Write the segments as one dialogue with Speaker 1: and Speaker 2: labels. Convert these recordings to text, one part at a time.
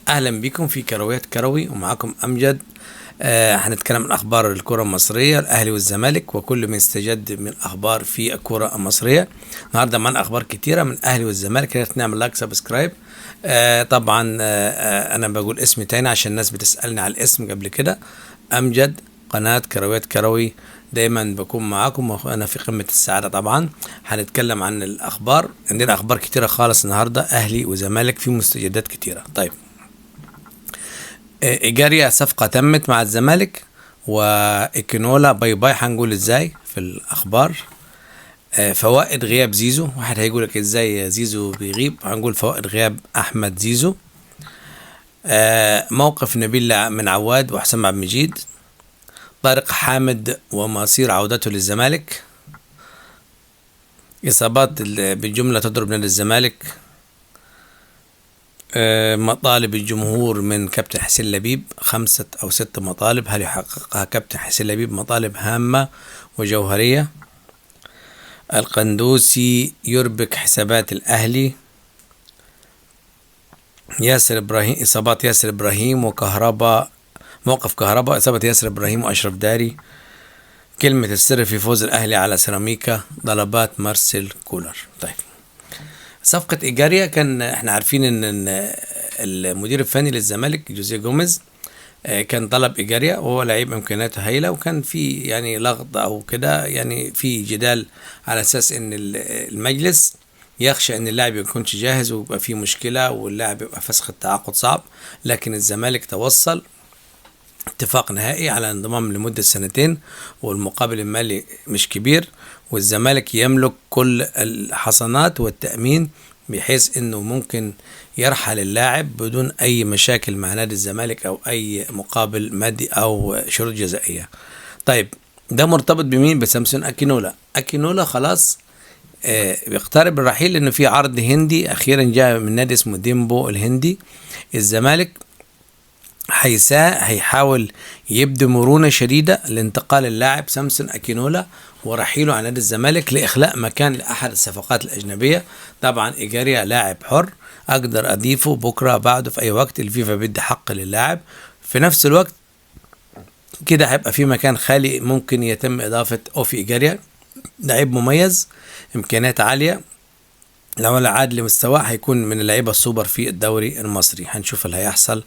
Speaker 1: اهلا بكم في كرويات كروي ومعكم امجد. هنتكلم عن اخبار الكره المصريه، الاهلي والزمالك وكل ما استجد من اخبار في الكره المصريه. النهارده معنا اخبار كتيره من الاهلي والزمالك، يا ريت نعمل لايك سبسكرايب. طبعا انا بقول اسمي تاني عشان الناس بتسالني على الاسم قبل كده. امجد، قناه كرويات كروي، دايما بكون معاكم وانا في قمه السعاده. طبعا هنتكلم عن الاخبار، عندنا اخبار كتيره خالص النهارده، اهلي وزمالك في مستجدات كتيره. طيب، إيجاريا صفقة تمت مع الزمالك، وإيكينولا باي باي. هنقول إزاي في الأخبار. فوائد غياب زيزو، واحد هيقول لك إزاي زيزو بيغيب، هنقول فوائد غياب أحمد زيزو. موقف نبيل من عواد وحسام عبد المجيد. طارق حامد ومصير عودته للزمالك. إصابات بالجملة تضرب نادي الزمالك. مطالب الجمهور من كابتن حسين لبيب، 5 أو 6 مطالب، هل يحققها كابتن حسين لبيب؟ مطالب هامة وجوهرية. القندوسي يربك حسابات الأهلي. ياسر إبراهيم، إصابات ياسر إبراهيم وكهرباء، موقف كهرباء، إصابة ياسر إبراهيم وأشرف داري. كلمة السر في فوز الأهلي على سيراميكا، ضربات مارسيل كولر. طيب، صفقة إيجاريا، كان احنا عارفين ان المدير الفني للزمالك جوزيه جوميز كان طلب إيجاريا، وهو لعيب امكانياته هايلة، وكان في يعني لغط او كده، يعني في جدال على اساس ان المجلس يخشى ان اللاعب يكونش جاهز ويبقى في مشكلة واللاعب يبقى فسخ التعاقد صعب. لكن الزمالك توصل اتفاق نهائي على انضمام لمدة 2 والمقابل المالي مش كبير، والزمالك يملك كل الحصانات والتأمين بحيث انه ممكن يرحل اللاعب بدون اي مشاكل مع نادي الزمالك او اي مقابل مادي او شروط جزائية. طيب، ده مرتبط بمين؟ بسامسون اكينولا. اكينولا خلاص بيقترب الرحيل، لانه في عرض هندي اخيرا جاء من نادي اسمه ديمبو الهندي. الزمالك هيحاول يبدو مرونة شديدة لانتقال اللاعب سامسون أكينولا ورحيله عن نادي الزمالك لإخلاء مكان لأحد الصفقات الأجنبية. طبعا إيجاريا لاعب حر، أقدر أضيفه بكرة بعده في أي وقت، الفيفا بدي حق للاعب. في نفس الوقت كده هيبقى في مكان خالي ممكن يتم إضافة أوفي إيجاريا، لاعب مميز، إمكانيات عالية، لو عاد لمستواه هيكون من اللعيبة السوبر في الدوري المصري. هنشوف اللي هيحصل.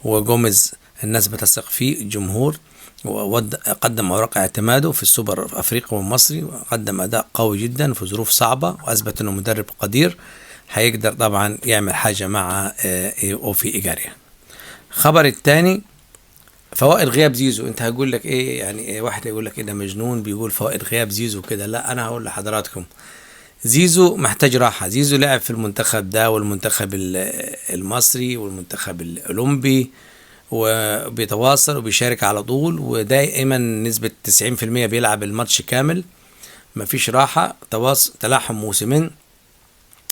Speaker 1: وجوميز الناس بتثق فيه، الجمهور، وقدم اوراق اعتماده في السوبر الافريقي والمصري، وقدم اداء قوي جدا في ظروف صعبه، واثبت انه مدرب قدير هيقدر طبعا يعمل حاجه مع اوفي ايجاريا. خبر الثاني، فوائد غياب زيزو. انت هقول لك ايه يعني؟ إيه واحد يقول لك ايه ده مجنون بيقول فوائد غياب زيزو كده؟ لا، انا هقول لحضراتكم، زيزو محتاج راحة. زيزو لعب في المنتخب ده والمنتخب المصري والمنتخب الأولمبي، وبيتواصل وبيشارك على طول، ودائما نسبة 90% بيلعب الماتش كامل، مفيش راحة. تلاحم موسمين،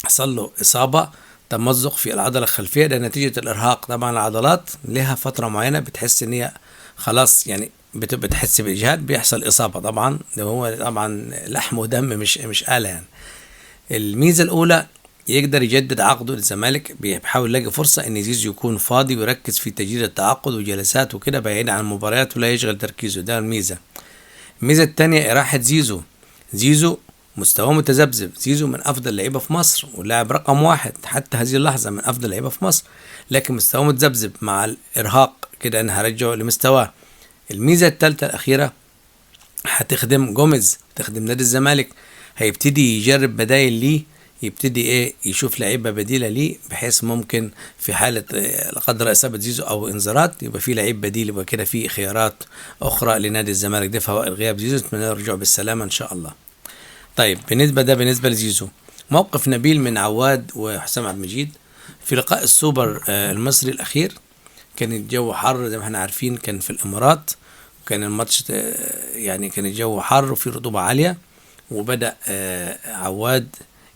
Speaker 1: حصل له إصابة تمزق في العضلة الخلفية، ده نتيجة الإرهاق. طبعا العضلات لها فترة معينة بتحس إن هي خلاص يعني بتحس بإجهاد، بيحصل إصابة. طبعا ده هو طبعا لحم ودم، مش آلة يعني. الميزة الأولى، يقدر يجدد عقده للزمالك، بيحاول يلاقي فرصة إن زيزو يكون فاضي ويركز في تجديد التعاقد وجلسات وكده بعيد عن المباريات ولا يشغل تركيزه، ده الميزة. الميزة التانية إراحة زيزو. زيزو مستواه متذبذب، زيزو من أفضل اللعيبة في مصر واللاعب رقم 1 حتى هذه اللحظة، من أفضل اللعيبة في مصر، لكن مستواه متذبذب مع الإرهاق كده، إنها رجعه لمستواه. الميزة الثالثة الأخيرة، هتخدم جوميز، تخدم نادي الزمالك، هيبتدي يجرب بدايل ليه، يبتدي يشوف لعيبه بديله ليه، بحيث ممكن في حاله لا قدر اصابه زيزو او انذارات يبقى في لعيب بديل، يبقى كده في خيارات اخرى لنادي الزمالك. ده فوائد غياب زيزو، نتمنى له الرجوع بالسلامه ان شاء الله. طيب، بالنسبه لزيزو، موقف نبيل من عواد وحسام عبد المجيد في لقاء السوبر المصري الاخير. كان الجو حر زي ما احنا عارفين، كان في الامارات، وكان الماتش يعني كان الجو حر وفي رطوبه عاليه، وبدأ عواد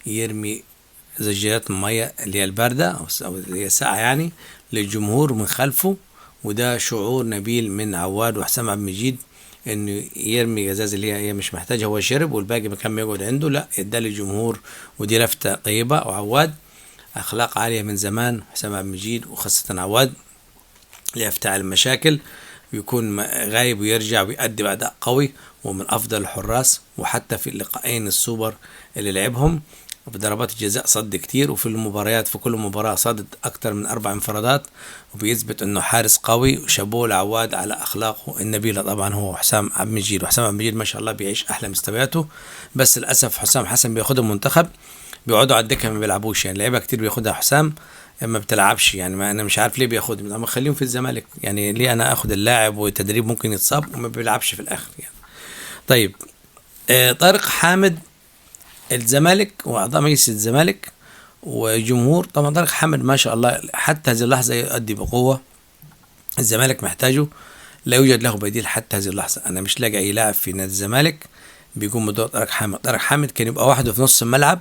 Speaker 1: يرمي زجاجات المية اللي هي الباردة أو اللي هي الساقعة يعني للجمهور من خلفه، وده شعور نبيل من عواد وحسام عبد المجيد، انه يرمي ازاز اللي هي مش محتاجها، هو شرب والباقي مكان ما يقعد عنده، لا اداه للجمهور، ودي لفتة طيبة. وعواد أخلاق عالية من زمان، حسام عبد المجيد وخاصة عواد ليفتعل المشاكل ويكون غايب ويرجع ويؤدي بأداء قوي، ومن أفضل الحراس. وحتى في اللقاءين السوبر اللي لعبهم بضربات الجزاء صد كتير، وفي المباريات في كل مباراة صدت أكتر من 4 انفرادات، وبيثبت أنه حارس قوي. وشابوه لعواد على أخلاقه النبيلة. طبعا هو حسام عبد المجيد، وحسام عبد المجيد ما شاء الله بيعيش أحلى مستوياته، بس للأسف حسام حسن بياخدهم المنتخب بيقعدوا على الدكة ما بيلعبوش، يعني لعيبة كتير بياخدها حسام ما بتلعبش، يعني ما انا مش عارف ليه بياخدهم، اما خليهم في الزمالك، يعني ليه انا اخد اللاعب والتدريب ممكن يتصاب وما بيلعبش في الاخر يعني. طيب طارق حامد، الزمالك واعضاء مجلس الزمالك وجمهور، طبعا طارق حامد ما شاء الله حتى هذه اللحظه يؤدي بقوه، الزمالك محتاجه، لا يوجد له بديل حتى هذه اللحظه، انا مش لاقي اي لاعب في نادي الزمالك بيقوم بدور طارق حامد. طارق حامد كان يبقى وحده في نص الملعب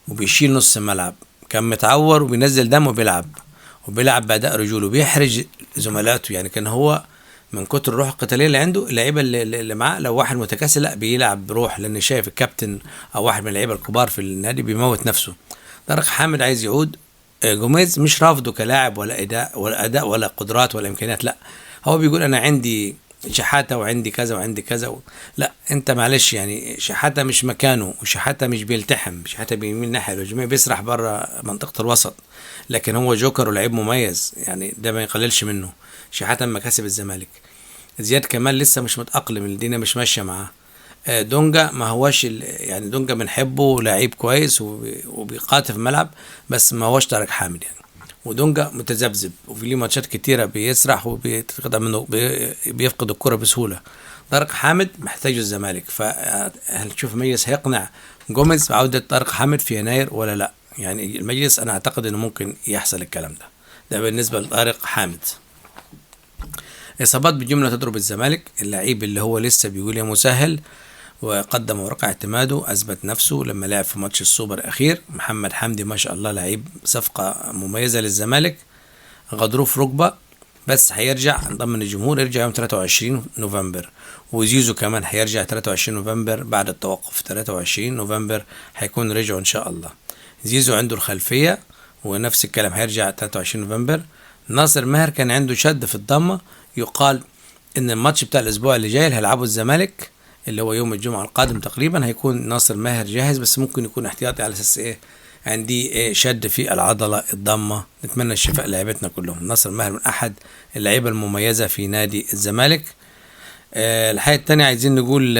Speaker 1: وبيشيل نص الملعب، كان متعور وبينزل دم وبيلعب بأداء رجوله، بيحرج زملاته، يعني كان هو من كتر الروح القتاليه اللي عنده، اللعيبه اللي معاه لو واحد متكاسل لا بيلعب بروح، لان شايف الكابتن او واحد من اللعيبه الكبار في النادي بيموت نفسه. طارق حامد عايز يعود. جوميز مش رافضه كلاعب ولا اداء ولا قدرات ولا امكانيات، لا هو بيقول انا عندي شحاته وعندي كذا وعندي كذا لا انت معلش، يعني شحاته مش مكانه، وشحاته مش بيلتحم، شحاته بيميل الناحيه الهجوميه بيسرح بره منطقه الوسط، لكن هو جوكر ولعيب مميز، يعني ده ما يقللش منه. شحاته مكاسب الزمالك. زياد كمال لسه مش متاقلم، الدنيا مش ماشيه معاه. دونجا ما هوش يعني دونجا بنحبه لعيب كويس وبيقاتل في الملعب، بس ما هوش طارق حامد يعني. ودونجا متذبذب وفي ليه ماتشات كتيره بيسرح بيفقد الكره بسهوله. طارق حامد محتاج الزمالك، فهل تشوف مجلس هيقنع جوميز بعوده طارق حامد في يناير ولا لا؟ يعني المجلس انا اعتقد انه ممكن يحصل الكلام ده بالنسبه لطارق حامد. اصابات بجمله تضرب الزمالك، اللعيب اللي هو لسه بيقول يا مسهل وقدم ورقة اعتماده، أثبت نفسه لما لعب في ماتش السوبر الأخير. محمد حمدي ما شاء الله لعيب صفقة مميزة للزمالك، غضروف ركبة بس هيرجع، انضم للجمهور، يرجع يوم 23 نوفمبر. وزيزو كمان هيرجع 23 نوفمبر بعد التوقف، 23 نوفمبر هيكون رجعوا إن شاء الله. زيزو عنده الخلفية ونفس الكلام هيرجع 23 نوفمبر. ناصر ماهر كان عنده شد في الضمة، يقال إن الماتش بتاع الأسبوع اللي جاي اللي هيلعبه الزمالك اللي هو يوم الجمعة القادم تقريبا هيكون ناصر ماهر جاهز، بس ممكن يكون احتياطي على اساس عندي شد في العضلة الضمة. نتمنى الشفاء لعيبتنا كلهم. ناصر ماهر من احد اللعيبة المميزة في نادي الزمالك. الحاجة التانية عايزين نقول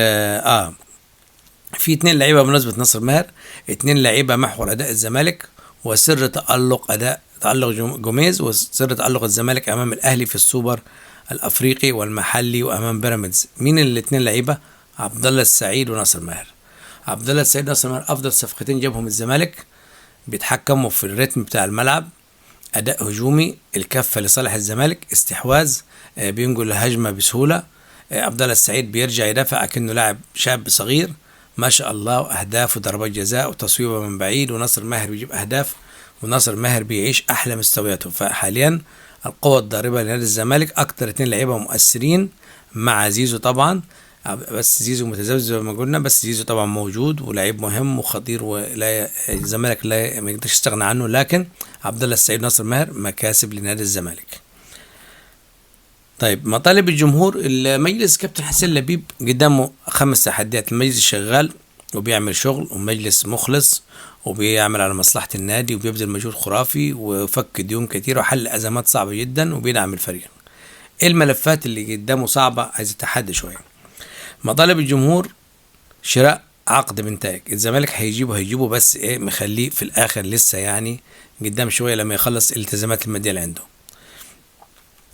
Speaker 1: في 2 لعيبة بمناسبة ناصر ماهر، 2 لعيبة محور اداء الزمالك وسر تألق جوميز وسر تألق الزمالك امام الاهلي في السوبر الافريقي والمحلي وامام بيراميدز. مين الاثنين لعيبة؟ عبد الله السعيد وناصر ماهر. عبد الله السعيد وناصر ماهر افضل صفقتين جابهم الزمالك، بيتحكموا في الريتم بتاع الملعب، اداء هجومي، الكفه لصالح الزمالك، استحواذ، بينقل الهجمه بسهوله. عبد الله السعيد بيرجع يدافع كأنه لاعب شاب صغير ما شاء الله، اهداف وضربات جزاء وتصويبه من بعيد. وناصر ماهر بيجيب اهداف، وناصر ماهر بيعيش احلى مستوياته. فحاليا القوة الضاربة لنادي الزمالك أكتر 2 لعيبة مؤثرين مع زيزو طبعا، بس زيزو متذبذب زي ما قلنا، بس زيزو طبعا موجود ولاعيب مهم وخطير، ولا الزمالك لا ما يقدرش يستغنى عنه. لكن عبد الله السعيد وناصر ماهر مكاسب لنادي الزمالك. طيب مطالب الجمهور، المجلس كابتن حسين لبيب قدامه 5 تحديات. المجلس شغال وبيعمل شغل، ومجلس مخلص وبيعمل على مصلحة النادي وبيبذل مجهود خرافي وفك ديون كتير وحل أزمات صعبة جدا وبيدعم الفريق. الملفات اللي قدامه صعبة، عايز تحدي شوية. مطالب الجمهور شراء عقد بنتايج، الزمالك هيجيبه بس مخليه في الآخر لسه، يعني قدام شوية لما يخلص الالتزامات المادية اللي عنده.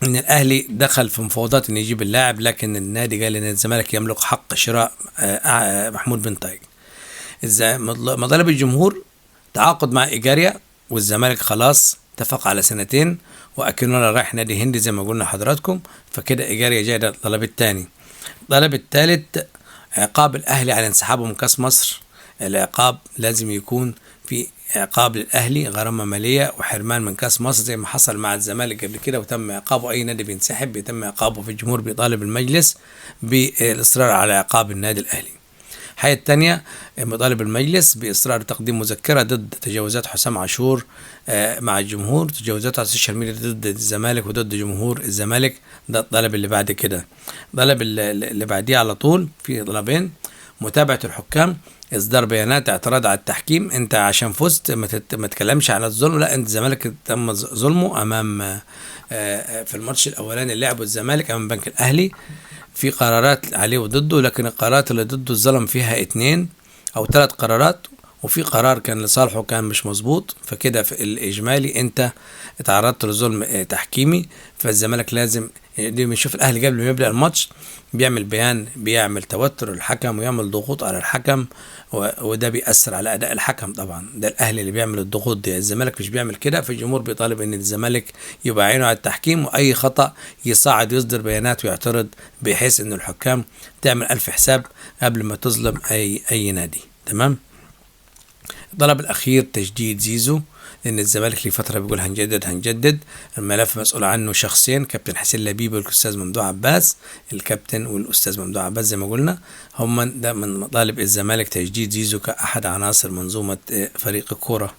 Speaker 1: ان الاهلي دخل في مفاوضات انه يجيب اللاعب، لكن النادي قال ان الزمالك يملك حق شراء محمود بنتايج. مطالب الجمهور تعاقد مع إيجاريا، والزمالك خلاص اتفق على 2 وأكنولا رايح نادي هندي زي ما قلنا حضراتكم، فكده إيجاريا جاي. ده الطلب الثاني. الطلب الثالث عقاب الأهلي على انسحابه من كأس مصر. العقاب لازم يكون في عقاب للأهلي، غرامة مالية وحرمان من كأس مصر زي ما حصل مع الزمالك قبل كده وتم عقابه. أي نادي بينسحب بيتم عقابه. في الجمهور بيطالب المجلس بالإصرار على عقاب النادي الأهلي. الحاجة التانية مطالب المجلس بإصرار تقديم مذكرة ضد تجاوزات حسام عاشور مع الجمهور، تجاوزات على السوشيال ميديا ضد الزمالك وضد جمهور الزمالك. ده الطلب اللي بعد كده. الطلب اللي بعديه على طول في طلبين: متابعة الحكام، إصدار بيانات اعتراض على التحكيم. أنت عشان فزت ما تتكلمش عن الظلم، لا، أنت الزمالك تم ظلمه أمام في الماتش الأولاني اللي لعبه الزمالك أمام بنك الأهلي، في قرارات عليه وضده، لكن القرارات اللي ضده الظلم فيها 2 أو 3 قرارات، وفي قرار كان لصالحه كان مش مظبوط. فكده في الإجمالي أنت اتعرضت لظلم تحكيمي. فالزمالك لازم بنشوف الأهلي قبل ما يبدأ الماتش بيعمل بيان، بيعمل توتر الحكم ويعمل ضغوط على الحكم، وده بيأثر على أداء الحكم. طبعا ده الأهلي اللي بيعمل الضغوط دي، الزمالك مش بيعمل كده. فالجمهور بيطالب إن الزمالك يبقى عينه على التحكيم، وأي خطأ يصعد يصدر بيانات ويعترض، بحيث إن الحكام تعمل 1000 حساب قبل ما تظلم أي نادي. تمام. الطلب الأخير تجديد زيزو، لأن الزمالك لفترة بيقول هنجدد. الملف مسؤول عنه شخصين: كابتن حسين لبيب والأستاذ ممدوح عباس. الكابتن والأستاذ ممدوح عباس زي ما قلنا هم ده من مطالب الزمالك، تجديد زيزو كأحد عناصر منظومة فريق الكورة.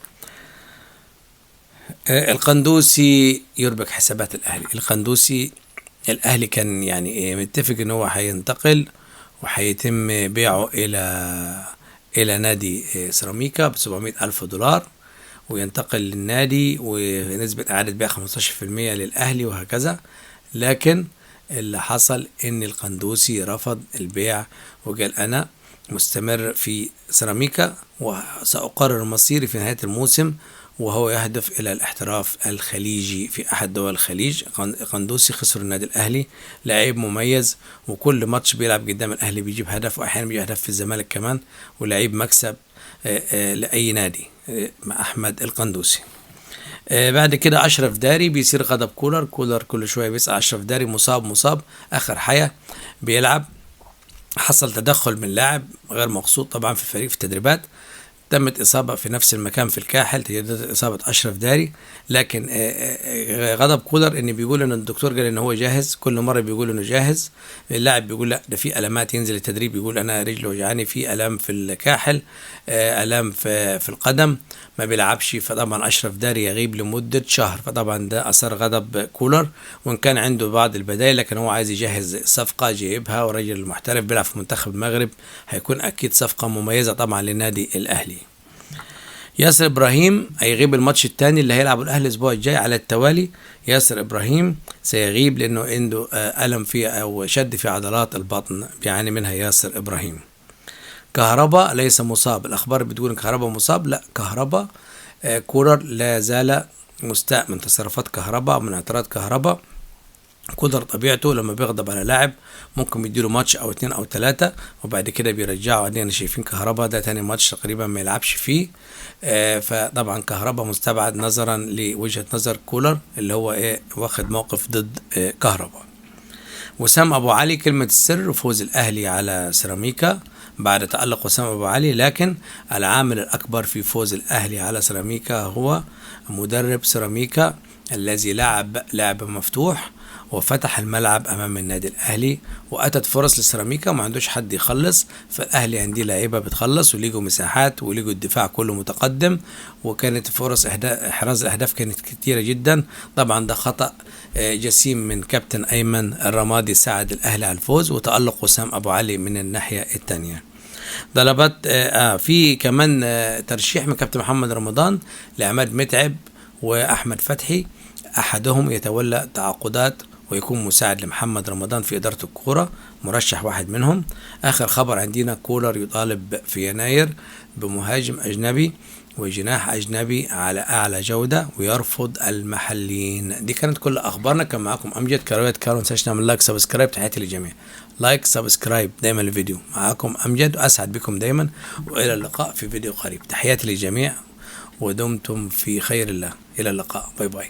Speaker 1: القندوسي يربك حسابات الأهلي. القندوسي الأهلي كان يعني متفق إن هو هينتقل وهيتم بيعه إلى نادي سيراميكا ب$700,000 وينتقل للنادي ونسبة إعادة بيع 15% للأهلي وهكذا. لكن اللي حصل إن القندوسي رفض البيع وقال أنا مستمر في سيراميكا وسأقرر مصيري في نهاية الموسم، وهو يهدف إلى الاحتراف الخليجي في أحد دول الخليج. قندوسي خسر النادي الأهلي، لاعب مميز وكل ماتش بيلعب قدام الأهلي بيجيب هدف، وأحيانا بيجيب هدف في الزمالك كمان، ولاعب مكسب لأي نادي مع أحمد القندوسي. بعد كده أشرف داري بيصير غضب كولر كل شوية بيسأل أشرف داري مصاب آخر حياة بيلعب. حصل تدخل من لاعب غير مقصود طبعا في الفريق في التدريبات، تمت إصابة في نفس المكان في الكاحل، تجددت إصابة أشرف داري. لكن غضب كولر إن بيقول إن الدكتور قال إن هو جاهز، كل مرة بيقول إنه جاهز، اللاعب بيقول لا ده في ألمات، ينزل التدريب يقول أنا رجلي وجعاني، في ألم في الكاحل، ألم في القدم، ما بيلعبش. فطبعا أشرف داري يغيب لمدة شهر، فطبعا ده أثر غضب كولر، وإن كان عنده بعض البدائل لكن هو عايز يجهز صفقة جايبها، ورجل محترف بيلعب في منتخب المغرب، هيكون أكيد صفقة مميزة طبعا للنادي الأهلي. ياسر إبراهيم هيغيب الماتش الثاني اللي هيلعبه الأهلي الأسبوع الجاي على التوالي. ياسر إبراهيم سيغيب لأنه عنده ألم في أو شد في عضلات البطن بيعاني منها ياسر إبراهيم. كهربا ليس مصاب، الأخبار بتقول إن كهربا مصاب، لا، كهربا كولر لا زال مستاء من تصرفات كهربا ومن اعتراض كهربا. كولر طبيعته لما بيغضب على لاعب ممكن بيديله ماتش او 2 أو 3 وبعد كده بيرجعه. عندنا شايفين كهربا ده تاني ماتش تقريبا ما يلعبش فيه. فطبعا كهربا مستبعد نظرا لوجهة نظر كولر اللي هو واخد موقف ضد كهربا. وسام ابو علي كلمة السر وفوز الاهلي على سيراميكا بعد تألق وسام ابو علي، لكن العامل الاكبر في فوز الاهلي على سيراميكا هو مدرب سيراميكا الذي لعب مفتوح وفتح الملعب امام النادي الاهلي، واتت فرص للسيراميكا وما عندوش حد يخلص، فالاهلي عندي لعيبه بتخلص وليجوا مساحات وليجوا الدفاع كله متقدم، وكانت فرص احراز الاهداف كانت كتيره جدا. طبعا ده خطا جسيم من كابتن ايمن الرمادي ساعد الاهلي على الفوز، وتالق وسام ابو علي من الناحيه الثانيه. طلبات في كمان ترشيح من كابتن محمد رمضان لعماد متعب واحمد فتحي، احدهم يتولى تعاقدات ويكون مساعد لمحمد رمضان في إدارة الكورة، مرشح واحد منهم. آخر خبر عندنا كولر يطالب في يناير بمهاجم أجنبي وجناح أجنبي على أعلى جودة ويرفض المحليين. دي كانت كل أخبارنا، كان معاكم أمجد كرويت كارون. تنساش نعمل لايك سبسكرايب، تحياتي للجميع. لايك سبسكرايب دايما الفيديو. معاكم أمجد وأسعد بكم دايما، وإلى اللقاء في فيديو قريب. تحياتي للجميع ودمتم في خير الله. إلى اللقاء، باي باي.